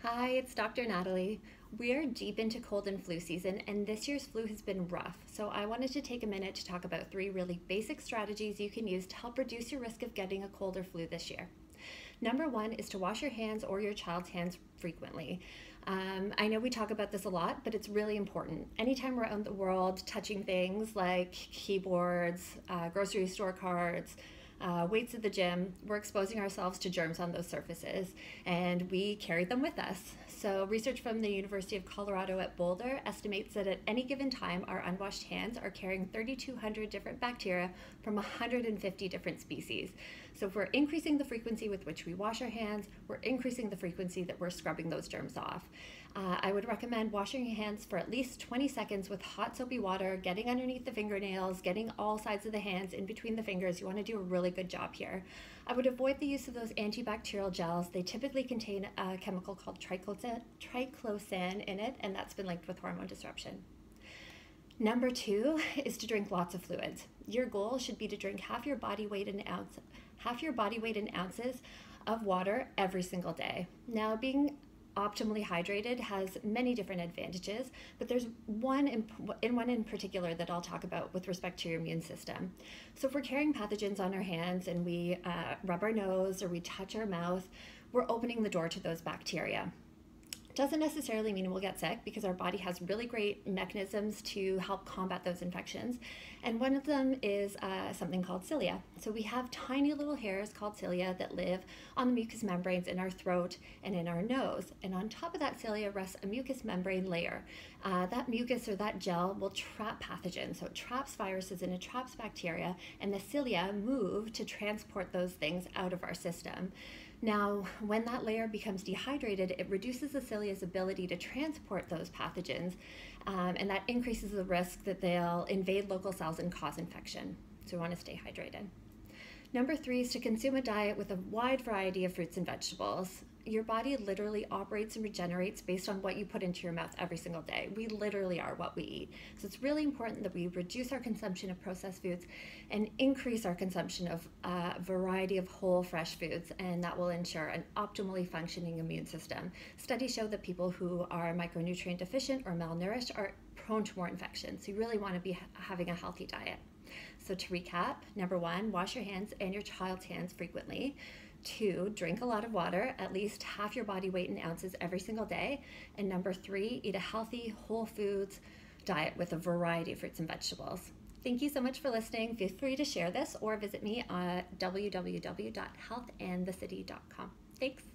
Hi, it's Dr. Natalie. We're deep into cold and flu season, and this year's flu has been rough. So, I wanted to take a minute to talk about three really basic strategies you can use to help reduce your risk of getting a cold or flu this year. Number one is to wash your hands or your child's hands frequently. I know we talk about this a lot, but it's really important. Anytime we're out in the world touching things like keyboards, grocery store cards, weights at the gym, we're exposing ourselves to germs on those surfaces and we carry them with us. So, research from the University of Colorado at Boulder estimates that at any given time, our unwashed hands are carrying 3,200 different bacteria from 150 different species. So, if we're increasing the frequency with which we wash our hands, we're increasing the frequency that we're scrubbing those germs off. I would recommend washing your hands for at least 20 seconds with hot soapy water, getting underneath the fingernails, getting all sides of the hands in between the fingers. You want to do a really good job here. I would avoid the use of those antibacterial gels. They typically contain a chemical called triclosan in it, and that's been linked with hormone disruption. Number two is to drink lots of fluids. Your goal should be to drink half your body weight in ounces of water every single day. Now, being optimally hydrated has many different advantages, but there's one in particular that I'll talk about with respect to your immune system. So if we're carrying pathogens on our hands and we rub our nose or we touch our mouth, we're opening the door to those bacteria. Doesn't necessarily mean we'll get sick because our body has really great mechanisms to help combat those infections. And one of them is something called cilia. So we have tiny little hairs called cilia that live on the mucous membranes in our throat and in our nose. And on top of that cilia rests a mucous membrane layer. That mucus or that gel will trap pathogens. So it traps viruses and it traps bacteria, and the cilia move to transport those things out of our system. Now, when that layer becomes dehydrated, it reduces the cilia's ability to transport those pathogens, and that increases the risk that they'll invade local cells and cause infection. So we want to stay hydrated. Number three is to consume a diet with a wide variety of fruits and vegetables. Your body literally operates and regenerates based on what you put into your mouth every single day. We literally are what we eat. So it's really important that we reduce our consumption of processed foods and increase our consumption of a variety of whole, fresh foods, and that will ensure an optimally functioning immune system. Studies show that people who are micronutrient deficient or malnourished are prone to more infections. So you really want to be having a healthy diet. So to recap, number one, wash your hands and your child's hands frequently. Two, drink a lot of water, at least half your body weight in ounces every single day. And number three, eat a healthy, whole foods diet with a variety of fruits and vegetables. Thank you so much for listening. Feel free to share this or visit me at www.healthandthecity.com. Thanks.